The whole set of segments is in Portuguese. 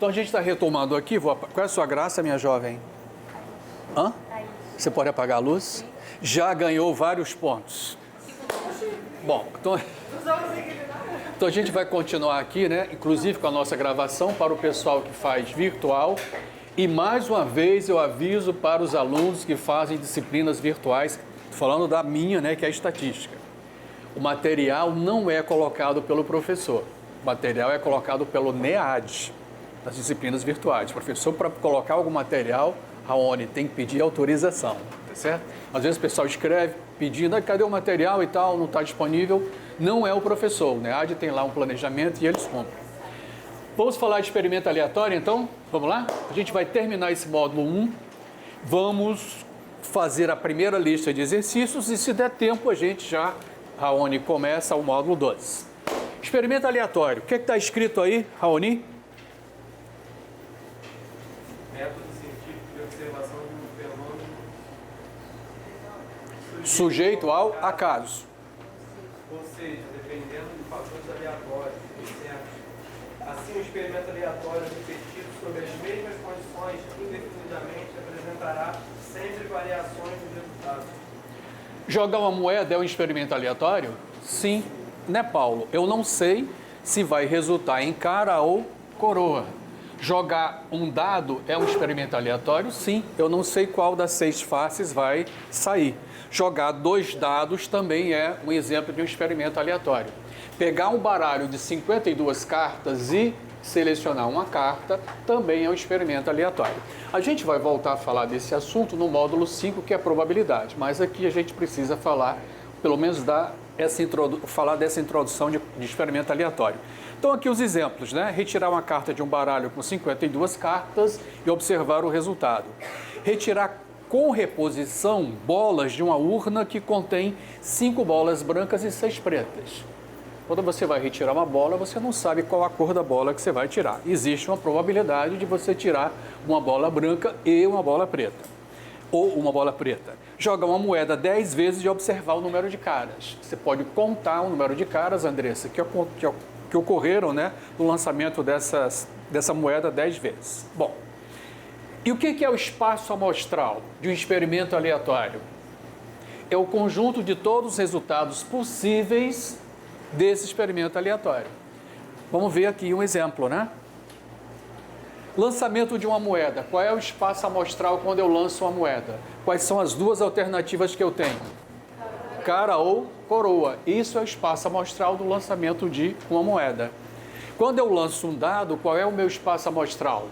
Então a gente está retomando aqui. Qual é a sua graça, minha jovem? Hã? Você pode apagar a luz? Já ganhou vários pontos. Bom, então a gente vai continuar aqui, né? Inclusive com a nossa gravação para o pessoal que faz virtual. E mais uma vez eu aviso para os alunos que fazem disciplinas virtuais, falando da minha, né, que é a estatística. O material não é colocado pelo professor. O material é colocado pelo NEAD, das disciplinas virtuais. O professor, para colocar algum material, Raoni, tem que pedir autorização, tá certo? Às vezes o pessoal escreve pedindo, cadê o material e tal, não está disponível. Não é o professor, o NEAD tem lá um planejamento e eles cumprem. Vamos falar de experimento aleatório, então? Vamos lá? A gente vai terminar esse módulo 1. Vamos fazer a primeira lista de exercícios e, se der tempo, a gente já, Raoni, começa o módulo 2. Experimento aleatório. O que está escrito aí, Raoni? Método científico de observação de um fenômeno sujeito ao acaso. Ou seja, dependendo de fatores aleatórios, certo? Assim, o experimento aleatório repetido sobre as mesmas condições indefinidamente apresentará sempre variações no resultado. Jogar uma moeda é um experimento aleatório? Sim, né, Paulo? Eu não sei se vai resultar em cara ou coroa. Jogar um dado é um experimento aleatório? Sim, eu não sei qual das 6 faces vai sair. Jogar 2 dados também é um exemplo de um experimento aleatório. Pegar um baralho de 52 cartas e selecionar uma carta também é um experimento aleatório. A gente vai voltar a falar desse assunto no módulo 5, que é a probabilidade, mas aqui a gente precisa falar, pelo menos falar dessa introdução de experimento aleatório. Então aqui os exemplos, né? Retirar uma carta de um baralho com 52 cartas e observar o resultado. Retirar com reposição bolas de uma urna que contém 5 bolas brancas e 6 pretas. Quando você vai retirar uma bola, você não sabe qual a cor da bola que você vai tirar. Existe uma probabilidade de você tirar uma bola branca e uma bola preta. Ou uma bola preta. Joga uma moeda 10 vezes e observar o número de caras. Você pode contar o número de caras, Andressa, que ocorreram, né, no lançamento dessa moeda 10 vezes. Bom, e o que é o espaço amostral de um experimento aleatório? É o conjunto de todos os resultados possíveis desse experimento aleatório. Vamos ver aqui um exemplo, né? Lançamento de uma moeda. Qual é o espaço amostral quando eu lanço uma moeda? Quais são as 2 alternativas que eu tenho? Cara ou coroa. Isso é o espaço amostral do lançamento de uma moeda. Quando eu lanço um dado, qual é o meu espaço amostral?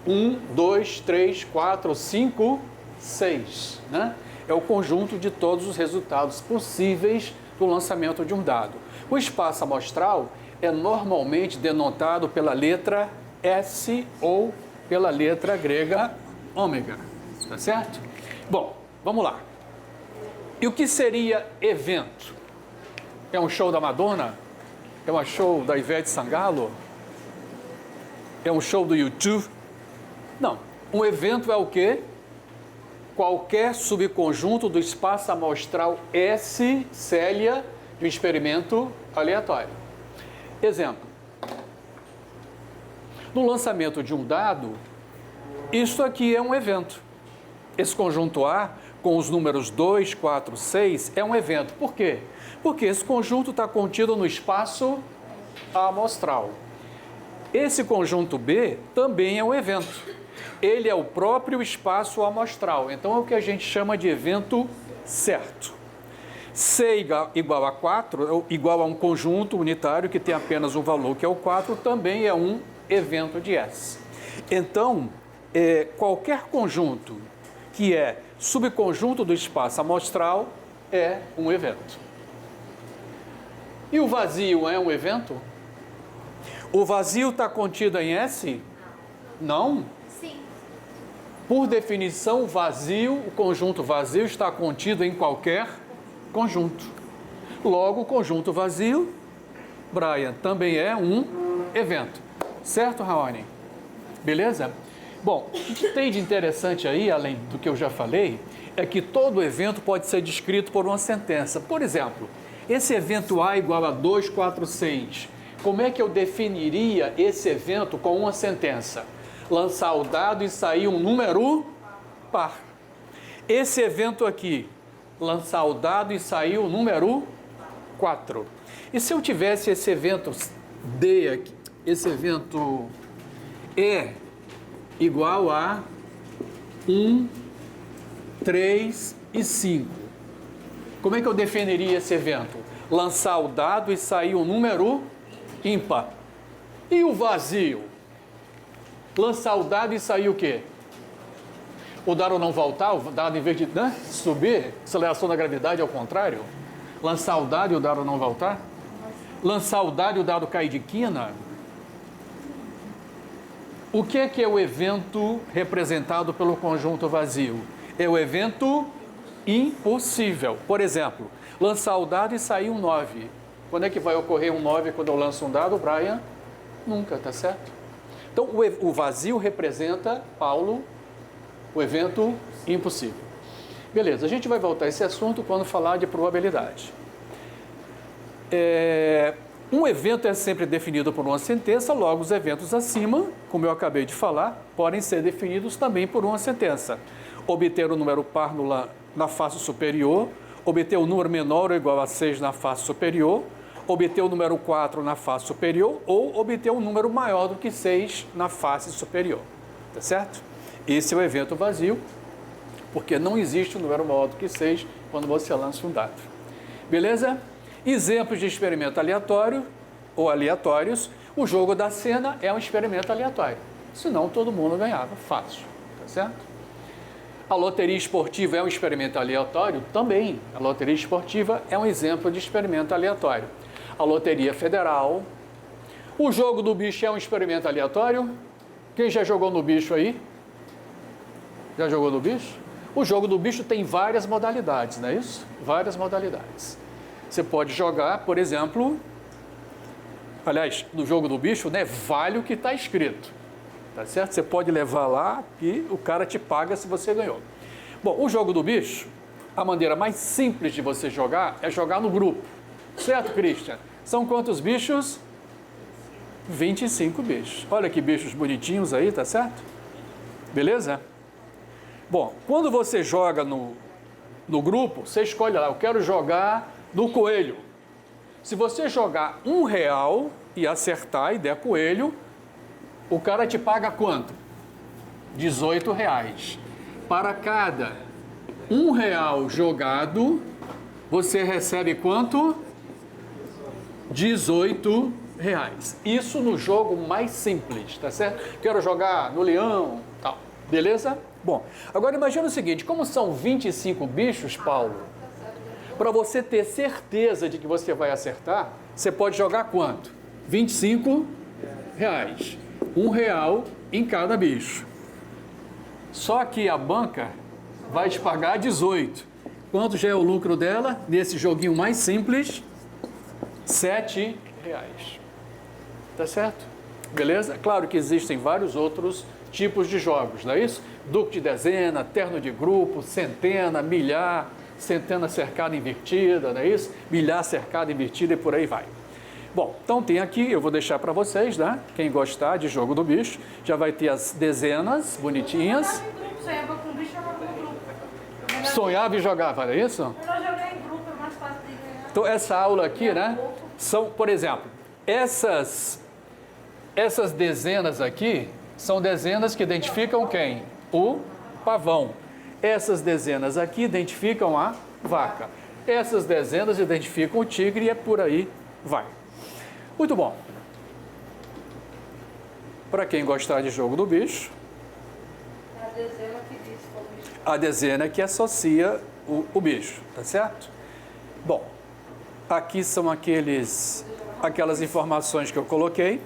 1, 2, 3, 4, 5, 6, né? É o conjunto de todos os resultados possíveis do lançamento de um dado. O espaço amostral é normalmente denotado pela letra S ou pela letra grega ômega, tá certo? Bom, vamos lá. E o que seria evento? É um show da Madonna? É um show da Ivete Sangalo? É um show do YouTube? Não. Um evento é o quê? Qualquer subconjunto do espaço amostral S, Célia, de um experimento aleatório. Exemplo. No lançamento de um dado, isso aqui é um evento. Esse conjunto A, com os números 2, 4, 6, é um evento. Por quê? Porque esse conjunto está contido no espaço amostral. Esse conjunto B também é um evento. Ele é o próprio espaço amostral. Então é o que a gente chama de evento certo. C igual a 4, igual a um conjunto unitário que tem apenas um valor, que é o 4, também é um evento de S. Então, qualquer conjunto que é subconjunto do espaço amostral é um evento. E o vazio é um evento? O vazio está contido em S? Não. Sim. Por definição, o conjunto vazio está contido em qualquer conjunto. Logo, o conjunto vazio, Brian, também é um evento. Certo, Raoni? Beleza? Bom, o que tem de interessante aí, além do que eu já falei, é que todo evento pode ser descrito por uma sentença. Por exemplo, esse evento A igual a 2, 4, 6 como é que eu definiria esse evento com uma sentença? Lançar o dado e sair um número par. Esse evento aqui, lançar o dado e sair o número 4. E se eu tivesse esse evento D aqui, esse evento E igual a 1, 3 e 5. Como é que eu definiria esse evento? Lançar o dado e sair um número ímpar. E o vazio? Lançar o dado e sair o quê? O dado não voltar, o dado em vez de subir, aceleração da gravidade ao contrário? Lançar o dado e o dado não voltar? Lançar o dado e o dado cair de quina? O que é o evento representado pelo conjunto vazio? É o evento impossível. Por exemplo, lançar o dado e sair um 9. Quando é que vai ocorrer um 9 quando eu lanço um dado, Brian? Nunca, tá certo? Então, o vazio representa, Paulo, o evento impossível. Beleza, a gente vai voltar a esse assunto quando falar de probabilidade. Um evento é sempre definido por uma sentença, logo os eventos acima, como eu acabei de falar, podem ser definidos também por uma sentença. Obter o número par na face superior, obter o número menor ou igual a 6 na face superior, obter o número 4 na face superior ou obter um número maior do que 6 na face superior. Tá certo? Esse é o evento vazio, porque não existe um número maior do que 6 quando você lança um dado. Beleza? Exemplos de experimento aleatório ou aleatórios. O jogo da cena é um experimento aleatório. Senão todo mundo ganhava. Fácil. Tá certo? A loteria esportiva é um experimento aleatório? Também. A loteria esportiva é um exemplo de experimento aleatório. A loteria federal. O jogo do bicho é um experimento aleatório? Quem já jogou no bicho aí? Já jogou no bicho? O jogo do bicho tem várias modalidades, não é isso? Várias modalidades. Você pode jogar, por exemplo, aliás, no jogo do bicho, né, vale o que está escrito, tá certo? Você pode levar lá e o cara te paga se você ganhou. Bom, o jogo do bicho, a maneira mais simples de você jogar é jogar no grupo, certo, Christian? São quantos bichos? 25 bichos. Olha que bichos bonitinhos aí, tá certo? Beleza? Bom, quando você joga no grupo, você escolhe lá, eu quero jogar no coelho. Se você jogar R$1 e acertar e der coelho, o cara te paga quanto? R$18. Para cada R$1 jogado, você recebe quanto? R$18. Isso no jogo mais simples, tá certo? Quero jogar no leão, tal. Beleza? Bom, agora imagina o seguinte, como são 25 bichos, Paulo, para você ter certeza de que você vai acertar, você pode jogar quanto? R$25. R$1 em cada bicho. Só que a banca vai te pagar 18. Quanto já é o lucro dela? Nesse joguinho mais simples, R$7. Tá certo? Beleza? Claro que existem vários outros tipos de jogos, não é isso? Duque de dezena, terno de grupo, centena, milhar, centena cercada invertida, não é isso? Milhar cercada invertida e por aí vai. Bom, então tem aqui, eu vou deixar para vocês, né? Quem gostar de jogo do bicho, já vai ter as dezenas bonitinhas. Sonhava com bicho, jogava com grupo. Sonhava e jogava, não é isso? Eu não joguei em grupo, é mais fácil de ganhar. Então essa aula aqui, né? São, por exemplo, essas dezenas aqui são dezenas que identificam quem? O pavão. Essas dezenas aqui identificam a vaca. Essas dezenas identificam o tigre e é por aí vai. Muito bom. Para quem gostar de jogo do bicho, É a dezena que diz qual bicho. a dezena que associa o bicho, tá certo? Bom, aqui são aquelas informações que eu coloquei.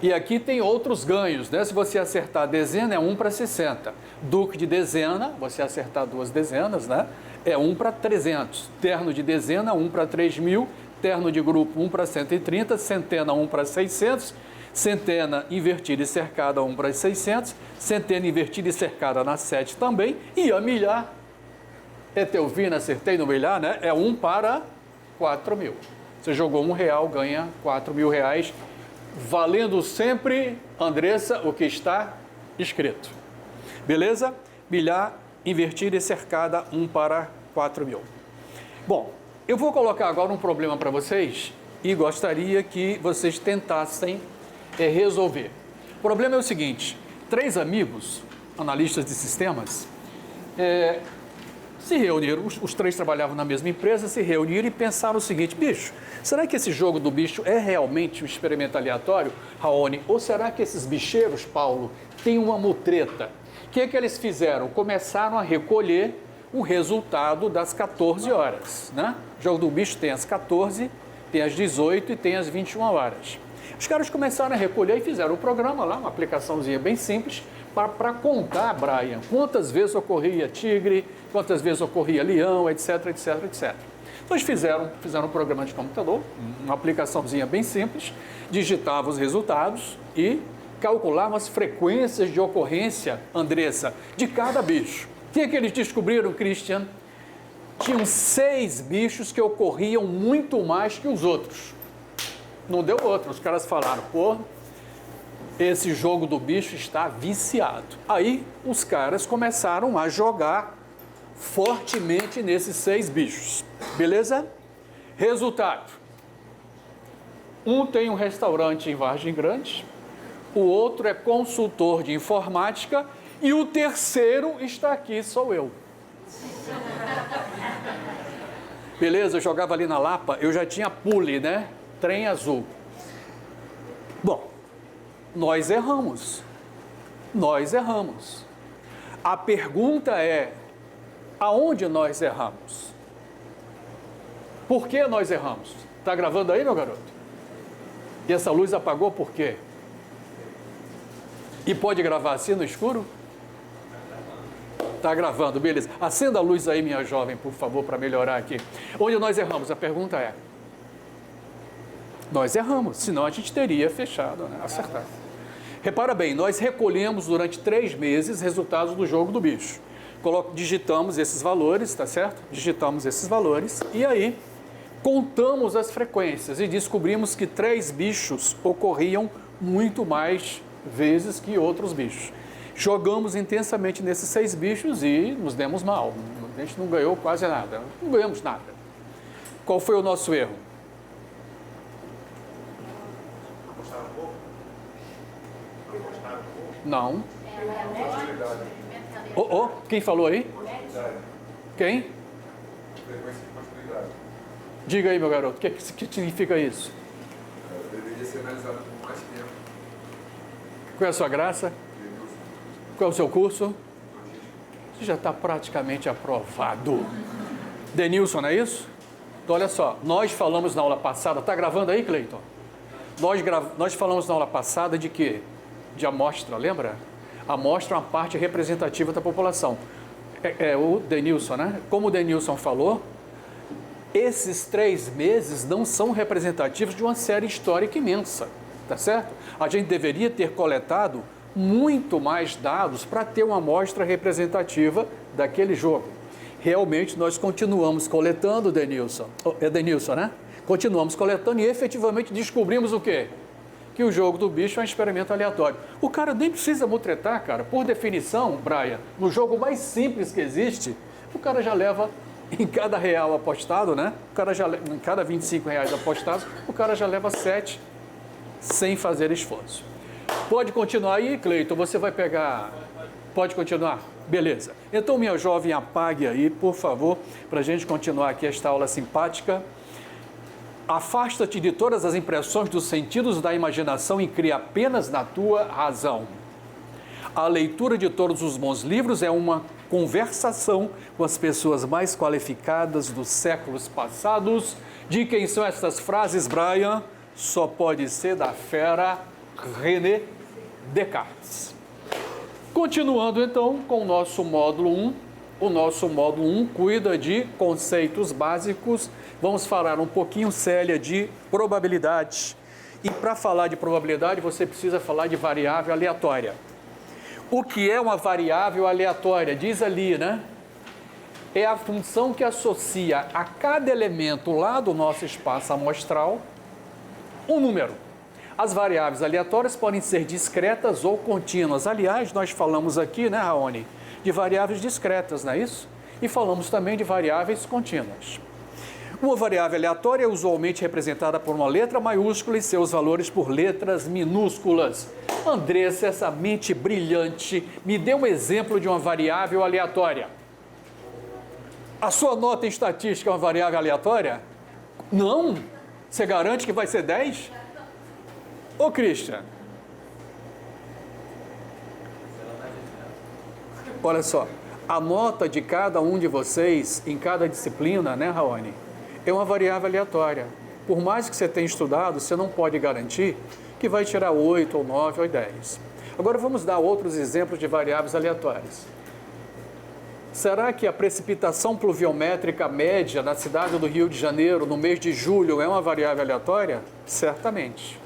E aqui tem outros ganhos, né? Se você acertar a dezena, é 1 para 60. Duque de dezena, você acertar duas dezenas, né? É 1 para 300. Terno de dezena, 1 para 3.000. Terno de grupo, 1 para 130. Centena, 1 para 600. Centena invertida e cercada, 1 para 600. Centena invertida e cercada na 7 também. E a milhar, Etelvina, acertei no milhar, né? É 1 para 4.000. Você jogou R$1, ganha R$4.000, valendo sempre, Andressa, o que está escrito. Beleza? Bilhar, invertida e cercada, 1 para 4.000. Bom, eu vou colocar agora um problema para vocês e gostaria que vocês tentassem resolver. O problema é o seguinte: 3 amigos, analistas de sistemas, se reuniram, os 3 trabalhavam na mesma empresa, se reuniram e pensaram o seguinte: bicho, será que esse jogo do bicho é realmente um experimento aleatório, Raoni? Ou será que esses bicheiros, Paulo, têm uma mutreta? O que é que eles fizeram? Começaram a recolher o resultado das 14 horas, né? O jogo do bicho tem as 14, tem as 18 e tem as 21 horas. Os caras começaram a recolher e fizeram um programa lá, uma aplicaçãozinha bem simples, para contar, Brian, quantas vezes ocorria tigre, quantas vezes ocorria leão, etc, etc, etc. Então eles fizeram um programa de computador, uma aplicaçãozinha bem simples, digitavam os resultados e calculavam as frequências de ocorrência, Andressa, de cada bicho. O que é que eles descobriram, Christian? Tinham 6 bichos que ocorriam muito mais que os outros. Não deu outro. Os caras falaram, pô, esse jogo do bicho está viciado. Aí os caras começaram a jogar fortemente nesses 6 bichos. Beleza? Resultado. Um tem um restaurante em Vargem Grande, o outro é consultor de informática e o terceiro está aqui, sou eu. Beleza? Eu jogava ali na Lapa, eu já tinha pule, né? Trem azul. Bom, nós erramos. Nós erramos. A pergunta é, aonde nós erramos? Por que nós erramos? Está gravando aí, meu garoto? E essa luz apagou por quê? E pode gravar assim no escuro? Está gravando, beleza. Acenda a luz aí, minha jovem, por favor, para melhorar aqui. Onde nós erramos? A pergunta é, nós erramos, senão a gente teria fechado, né? Acertado. Repara bem, nós recolhemos durante 3 meses resultados do jogo do bicho. Digitamos esses valores, tá certo? Digitamos esses valores e aí contamos as frequências e descobrimos que 3 bichos ocorriam muito mais vezes que outros bichos. Jogamos intensamente nesses 6 bichos e nos demos mal. A gente não ganhou quase nada, não ganhamos nada. Qual foi o nosso erro? Não. Quem falou aí? Quem? Diga aí, meu garoto, o que significa isso? Deveria ser analisado por mais tempo. Qual é a sua graça? Qual é o seu curso? Você já está praticamente aprovado. Denilson, não é isso? Então, olha só, nós falamos na aula passada, está gravando aí, Cleiton? Nós falamos na aula passada de quê? De amostra, lembra? Amostra é uma parte representativa da população. O Denilson, né? Como o Denilson falou, esses 3 meses não são representativos de uma série histórica imensa, tá certo? A gente deveria ter coletado muito mais dados para ter uma amostra representativa daquele jogo. Realmente nós continuamos coletando, Denilson. É Denilson, né? Continuamos coletando e efetivamente descobrimos o quê? Que o jogo do bicho é um experimento aleatório. O cara nem precisa mutretar, cara. Por definição, Brian, no jogo mais simples que existe, o cara já leva em cada real apostado, né? O cara já em cada R$25 apostados, o cara já leva 7 sem fazer esforço. Pode continuar aí, Cleiton, você vai pegar... Pode continuar? Beleza. Então, minha jovem, apague aí, por favor, para a gente continuar aqui esta aula simpática. Afasta-te de todas as impressões dos sentidos da imaginação e cria apenas na tua razão. A leitura de todos os bons livros é uma conversação com as pessoas mais qualificadas dos séculos passados. De quem são essas frases, Brian? Só pode ser da fera René Descartes. Continuando então com o nosso módulo 1. O nosso módulo 1 cuida de conceitos básicos. Vamos falar um pouquinho, Célia, de probabilidade. E para falar de probabilidade, você precisa falar de variável aleatória. O que é uma variável aleatória? Diz ali, né? é a função que associa a cada elemento lá do nosso espaço amostral um número. As variáveis aleatórias podem ser discretas ou contínuas. Aliás, nós falamos aqui, né, Raoni, de variáveis discretas, não é isso? E falamos também de variáveis contínuas. Uma variável aleatória é usualmente representada por uma letra maiúscula e seus valores por letras minúsculas. Andressa, essa mente brilhante, me dê um exemplo de uma variável aleatória. A sua nota em estatística é uma variável aleatória? Não? Você garante que vai ser 10? Ô, Christian. Olha só, a nota de cada um de vocês em cada disciplina, né, Raoni, é uma variável aleatória. Por mais que você tenha estudado, você não pode garantir que vai tirar 8, ou 9, ou 10. Agora vamos dar outros exemplos de variáveis aleatórias. Será que a precipitação pluviométrica média na cidade do Rio de Janeiro no mês de julho é uma variável aleatória? Certamente.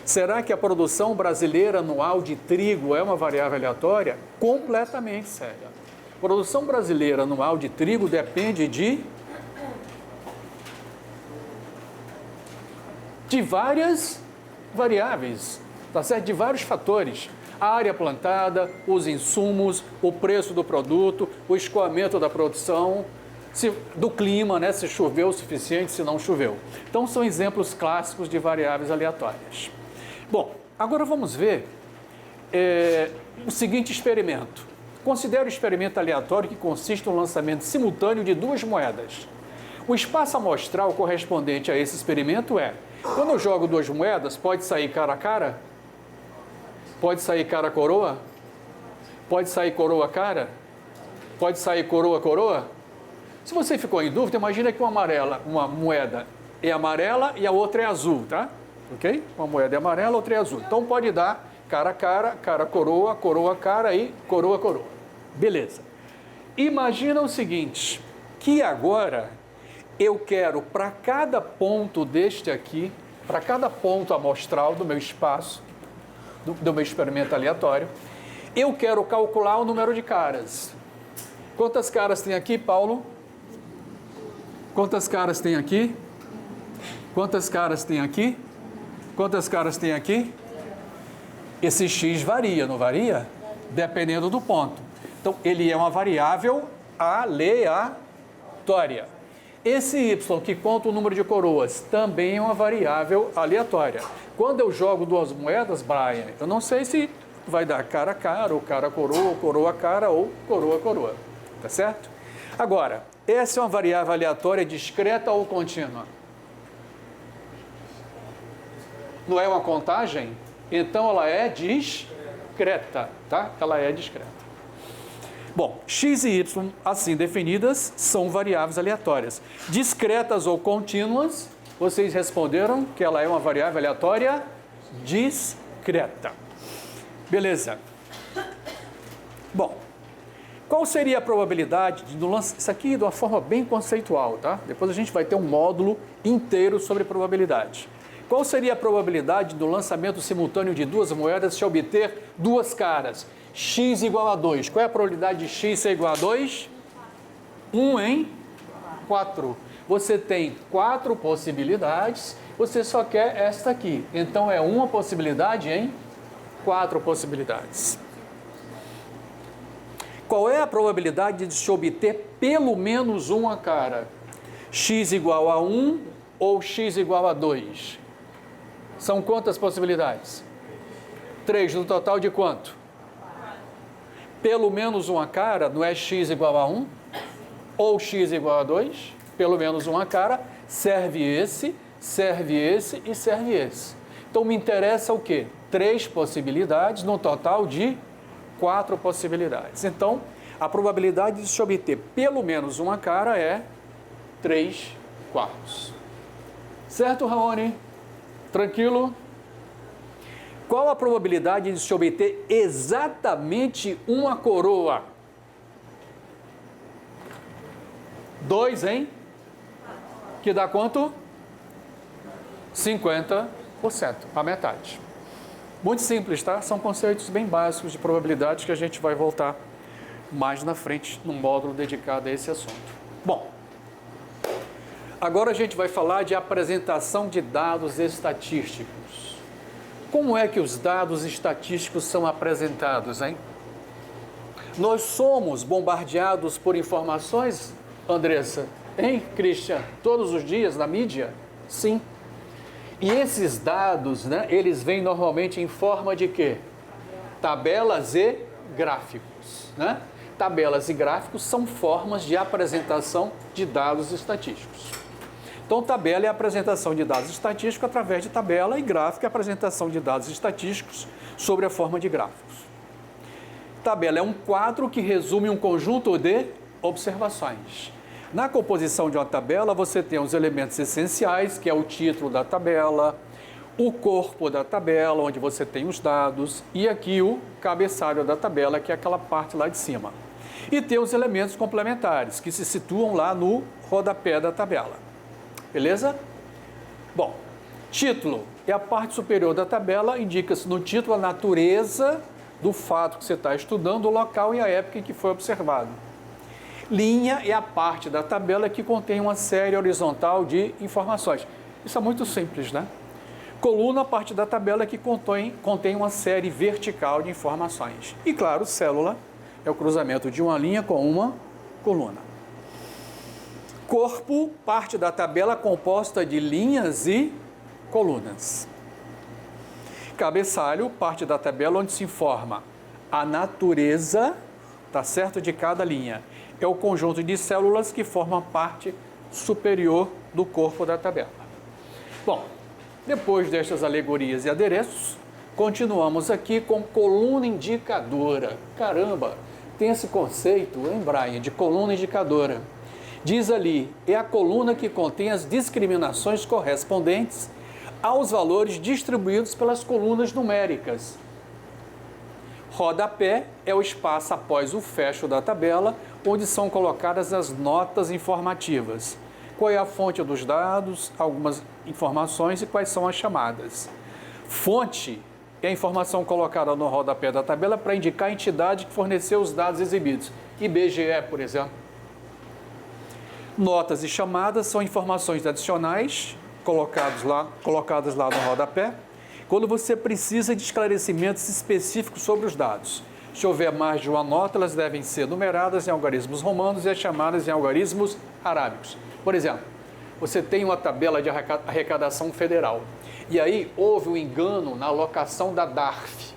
Será que a produção brasileira anual de trigo é uma variável aleatória? Completamente séria. A produção brasileira anual de trigo depende de várias variáveis, tá certo? De vários fatores. A área plantada, os insumos, o preço do produto, o escoamento da produção, do clima, né? Se choveu o suficiente, se não choveu. Então, são exemplos clássicos de variáveis aleatórias. Bom, agora vamos ver o seguinte experimento. Considere o experimento aleatório que consiste no lançamento simultâneo de duas moedas. O espaço amostral correspondente a esse experimento é: quando eu jogo duas moedas, pode sair cara a cara? Pode sair cara a coroa? Pode sair coroa a cara? Pode sair coroa a coroa? Se você ficou em dúvida, imagina que uma moeda é amarela e a outra é azul, tá? Ok? Uma moeda é amarela, outra é azul. Então pode dar cara a cara, cara a coroa, coroa a cara e coroa a coroa. Beleza. Imagina o seguinte, que agora eu quero para cada ponto deste aqui, para cada ponto amostral do meu espaço, do meu experimento aleatório, eu quero calcular o número de caras. Quantas caras tem aqui, Paulo? Quantas caras tem aqui? Quantas caras tem aqui? Quantas caras tem aqui? Esse x varia, não varia? Dependendo do ponto. Então, ele é uma variável aleatória. Esse y, que conta o número de coroas, também é uma variável aleatória. Quando eu jogo duas moedas, Brian, eu não sei se vai dar cara a cara, ou cara a coroa, ou coroa a cara, ou coroa a coroa. Tá certo? Agora, essa é uma variável aleatória discreta ou contínua? Não é uma contagem? Então ela é discreta, tá? Ela é discreta. Bom, x e y, assim definidas, são variáveis aleatórias. Discretas ou contínuas, vocês responderam que ela é uma variável aleatória discreta. Beleza. Bom, qual seria a probabilidade de lançar... Isso aqui de uma forma bem conceitual, tá? Depois a gente vai ter um módulo inteiro sobre probabilidade. Qual seria a probabilidade do lançamento simultâneo de duas moedas se obter duas caras? X igual a 2. Qual é a probabilidade de x ser igual a 2? 1 em 4. Você tem 4 possibilidades, você só quer esta aqui. Então, é uma possibilidade em 4 possibilidades. Qual é a probabilidade de se obter pelo menos uma cara? X igual a 1 ou x igual a 2? São quantas possibilidades? 3, no total de quanto? Pelo menos uma cara, não é x igual a 1? Ou x igual a 2? Pelo menos uma cara, serve esse e serve esse. Então, me interessa o quê? 3 possibilidades, no total de 4 possibilidades. Então, a probabilidade de se obter pelo menos uma cara é 3/4. Certo, Raoni? Tranquilo? Qual a probabilidade de se obter exatamente uma coroa? 2 em? Que dá quanto? 50%, a metade. Muito simples, tá? São conceitos bem básicos de probabilidade que a gente vai voltar mais na frente, num módulo dedicado a esse assunto. Bom, agora a gente vai falar de apresentação de dados estatísticos. Como é que os dados estatísticos são apresentados, hein? Nós somos bombardeados por informações, Andressa, hein, Christian? Todos os dias na mídia? Sim. E esses dados, né, eles vêm normalmente em forma de quê? Tabelas e gráficos, né? Tabelas e gráficos são formas de apresentação de dados estatísticos. Então, tabela é a apresentação de dados estatísticos através de tabela e gráfico é a apresentação de dados estatísticos sobre a forma de gráficos. Tabela é um quadro que resume um conjunto de observações. Na composição de uma tabela, você tem os elementos essenciais, que é o título da tabela, o corpo da tabela, onde você tem os dados, e aqui o cabeçalho da tabela, que é aquela parte lá de cima. E tem os elementos complementares, que se situam lá no rodapé da tabela. Beleza? Bom, título é a parte superior da tabela, indica-se no título a natureza do fato que você está estudando, o local e a época em que foi observado. Linha é a parte da tabela que contém uma série horizontal de informações. Isso é muito simples, né? Coluna, a parte da tabela que contém uma série vertical de informações. E, claro, célula é o cruzamento de uma linha com uma coluna. Corpo, parte da tabela composta de linhas e colunas. Cabeçalho, parte da tabela onde se informa a natureza, tá certo, de cada linha. É o conjunto de células que formam a parte superior do corpo da tabela. Bom, depois destas alegorias e adereços, continuamos aqui com coluna indicadora. Caramba, tem esse conceito, hein, Brian, de coluna indicadora. Diz ali, é a coluna que contém as discriminações correspondentes aos valores distribuídos pelas colunas numéricas. Rodapé é o espaço após o fecho da tabela, onde são colocadas as notas informativas. Qual é a fonte dos dados, algumas informações e quais são as chamadas. Fonte é a informação colocada no rodapé da tabela para indicar a entidade que forneceu os dados exibidos. IBGE, por exemplo. Notas e chamadas são informações adicionais colocadas lá no rodapé, quando você precisa de esclarecimentos específicos sobre os dados. Se houver mais de uma nota, elas devem ser numeradas em algarismos romanos e as chamadas em algarismos arábicos. Por exemplo, você tem uma tabela de arrecadação federal e aí houve um engano na alocação da DARF,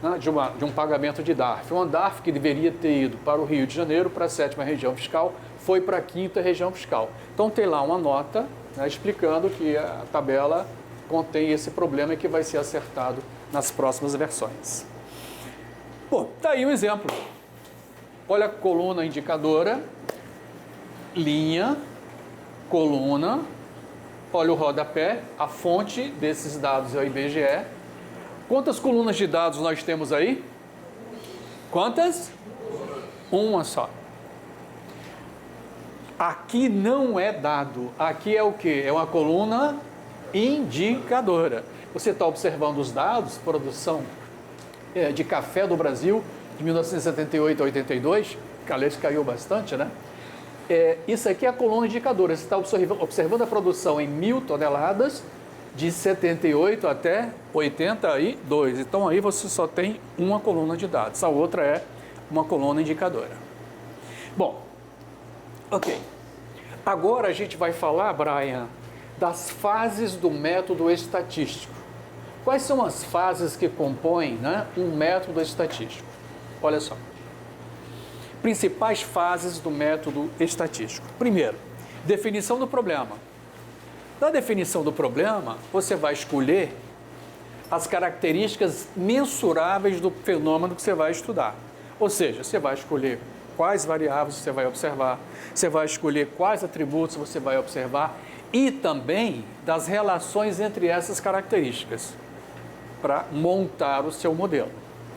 né, de um pagamento de DARF. Uma DARF que deveria ter ido para o Rio de Janeiro, para a 7ª região fiscal, foi para a 5ª região fiscal. Então tem lá uma nota, né, explicando que a tabela contém esse problema e que vai ser acertado nas próximas versões. Bom, tá aí um exemplo. Olha a coluna indicadora, linha, coluna, olha o rodapé, a fonte desses dados é o IBGE. Quantas colunas de dados nós temos aí? Quantas? Uma só. Aqui não é dado, aqui é o quê? É uma coluna indicadora. Você está observando os dados, produção de café do Brasil, de 1978 a 82, que aliás caiu bastante, né? Isso aqui é a coluna indicadora. Você está observando a produção em 1.000 toneladas, de 78 até 82. Então aí você só tem uma coluna de dados, a outra é uma coluna indicadora. Bom, ok. Agora a gente vai falar, Brian, das fases do método estatístico. Quais são as fases que compõem, né, um método estatístico? Olha só. Principais fases do método estatístico. Primeiro, definição do problema. Na definição do problema, você vai escolher as características mensuráveis do fenômeno que você vai estudar. Ou seja, você vai escolher quais variáveis você vai observar, você vai escolher quais atributos você vai observar e também das relações entre essas características para montar o seu modelo.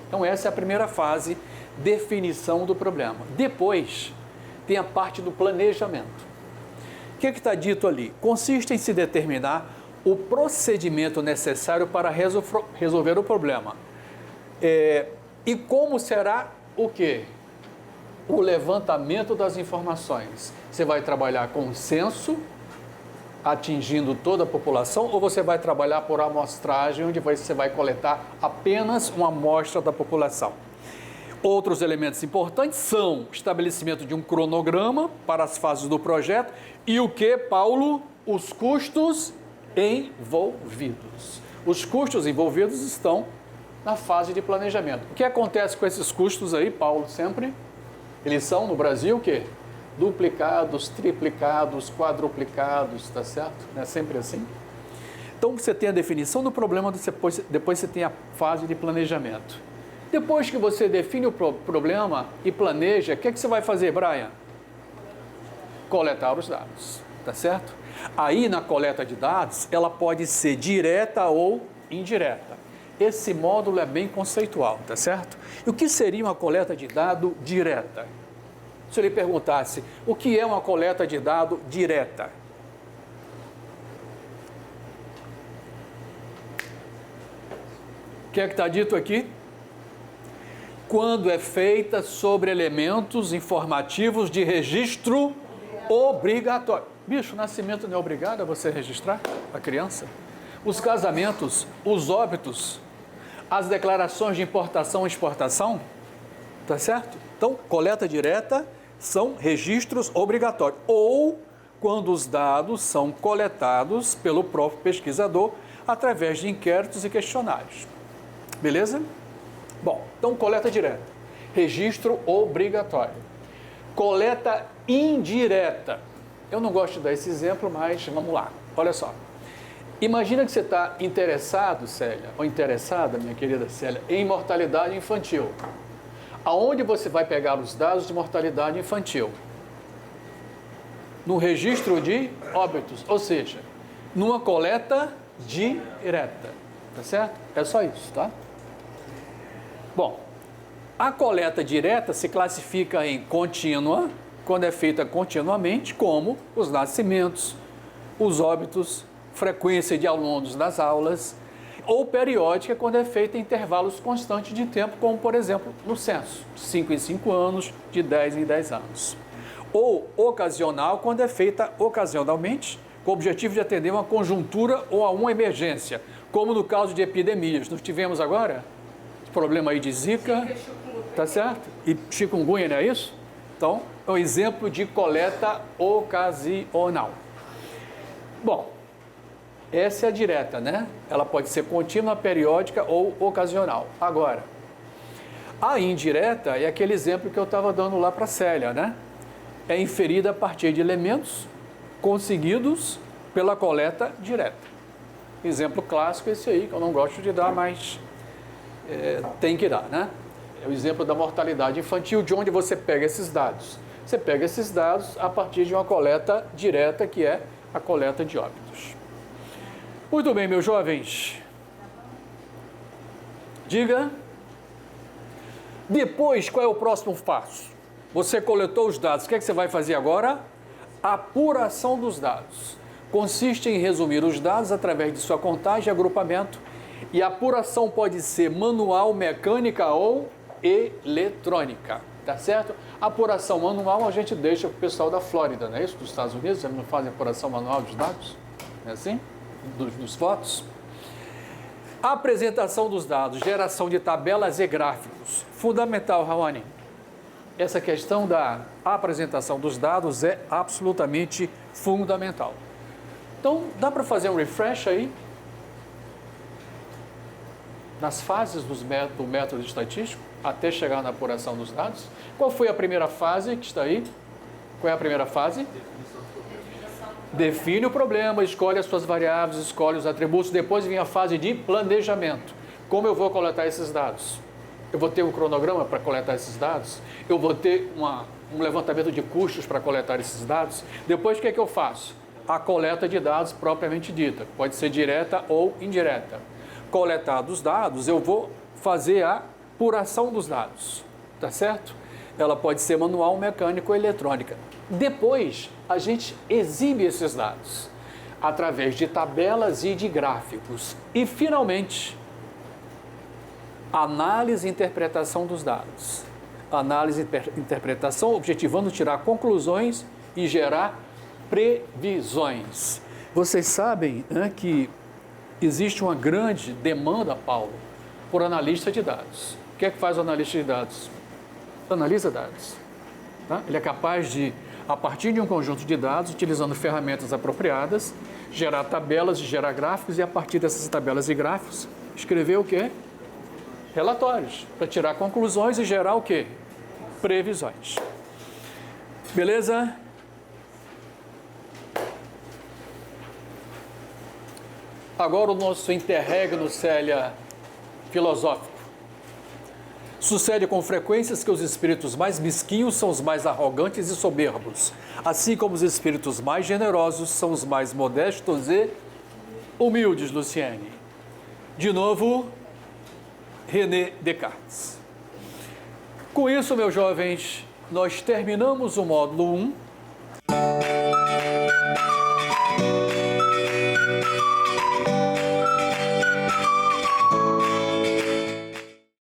Então essa é a primeira fase, definição do problema. Depois tem a parte do planejamento. O que está dito ali? Consiste em se determinar o procedimento necessário para resolver o problema. E como será o quê? o levantamento das informações. Você vai trabalhar com censo, atingindo toda a população, ou você vai trabalhar por amostragem, onde você vai coletar apenas uma amostra da população. Outros elementos importantes são o estabelecimento de um cronograma para as fases do projeto e o que, Paulo? Os custos envolvidos. Os custos envolvidos estão na fase de planejamento. O que acontece com esses custos aí, Paulo, sempre? Eles são, no Brasil, o quê? Duplicados, triplicados, quadruplicados, tá certo? Não é sempre assim? Então, você tem a definição do problema, depois você tem a fase de planejamento. Depois que você define o problema e planeja, o que é que você vai fazer, Brian? Coletar os dados, tá certo? Aí, na coleta de dados, ela pode ser direta ou indireta. Esse módulo é bem conceitual, tá certo? E o que seria uma coleta de dado direta? Se eu lhe perguntasse, o que é uma coleta de dado direta? O que é que está dito aqui? Quando é feita sobre elementos informativos de registro obrigatório. Bicho, o nascimento não é obrigado a você registrar a criança? Os casamentos, os óbitos, as declarações de importação e exportação, tá certo? Então, coleta direta são registros obrigatórios, ou quando os dados são coletados pelo próprio pesquisador através de inquéritos e questionários. Beleza? Bom, então coleta direta, registro obrigatório. Coleta indireta. Eu não gosto de dar esse exemplo, mas vamos lá. Olha só. Imagina que você está interessado, Célia, ou interessada, minha querida Célia, em mortalidade infantil. Aonde você vai pegar os dados de mortalidade infantil? No registro de óbitos, ou seja, numa coleta direta, tá certo? É só isso, tá? Bom, a coleta direta se classifica em contínua, quando é feita continuamente, como os nascimentos, os óbitos, frequência de alunos nas aulas, ou periódica, quando é feita em intervalos constantes de tempo, como, por exemplo, no censo, de 5 em 5 anos, de 10 em 10 anos. Ou ocasional, quando é feita ocasionalmente, com o objetivo de atender uma conjuntura ou a uma emergência, como no caso de epidemias. Nós tivemos agora problema aí de Zika, tá certo? E chikungunya, não é isso? Então, é um exemplo de coleta ocasional. Bom, essa é a direta, né? Ela pode ser contínua, periódica ou ocasional. Agora, a indireta é aquele exemplo que eu estava dando lá para a Célia, né? É inferida a partir de elementos conseguidos pela coleta direta. Exemplo clássico esse aí, que eu não gosto de dar, mas tem que dar, né? É o exemplo da mortalidade infantil, de onde você pega esses dados. Você pega esses dados a partir de uma coleta direta, que é a coleta de óbitos. Muito bem, meus jovens. Diga. Depois, qual é o próximo passo? Você coletou os dados. O que é que você vai fazer agora? Apuração dos dados. Consiste em resumir os dados através de sua contagem e agrupamento. E a apuração pode ser manual, mecânica ou eletrônica. Tá certo? A apuração manual a gente deixa para o pessoal da Flórida, não é isso? Dos Estados Unidos, eles não fazem apuração manual dos dados? Não é assim? Dos votos. A apresentação dos dados, geração de tabelas e gráficos. Fundamental, Raoni. Essa questão da apresentação dos dados é absolutamente fundamental. Então, dá para fazer um refresh aí? Nas fases do método estatístico, até chegar na apuração dos dados. Qual foi a primeira fase que está aí? Qual é a primeira fase? Define o problema, escolhe as suas variáveis, escolhe os atributos. Depois vem a fase de planejamento. Como eu vou coletar esses dados? Eu vou ter um cronograma para coletar esses dados? Eu vou ter um levantamento de custos para coletar esses dados? Depois, o que é que eu faço? A coleta de dados propriamente dita. Pode ser direta ou indireta. Coletados os dados, eu vou fazer a apuração dos dados, tá certo? Ela pode ser manual, mecânico ou eletrônica. Depois, a gente exibe esses dados através de tabelas e de gráficos. E, finalmente, análise e interpretação dos dados. análise e interpretação, objetivando tirar conclusões e gerar previsões. Vocês sabem, né, que existe uma grande demanda, Paulo, por analista de dados. O que é que faz o analista de dados? Analisa dados. Tá? Ele é capaz de, a partir de um conjunto de dados, utilizando ferramentas apropriadas, gerar tabelas, gerar gráficos e, a partir dessas tabelas e gráficos, escrever o quê? Relatórios, para tirar conclusões e gerar o quê? Previsões. Beleza? Agora o nosso interregno, Célia, filosófico. Sucede com frequências que os espíritos mais mesquinhos são os mais arrogantes e soberbos, assim como os espíritos mais generosos são os mais modestos e humildes, Luciene. De novo, René Descartes. Com isso, meus jovens, nós terminamos o módulo 1.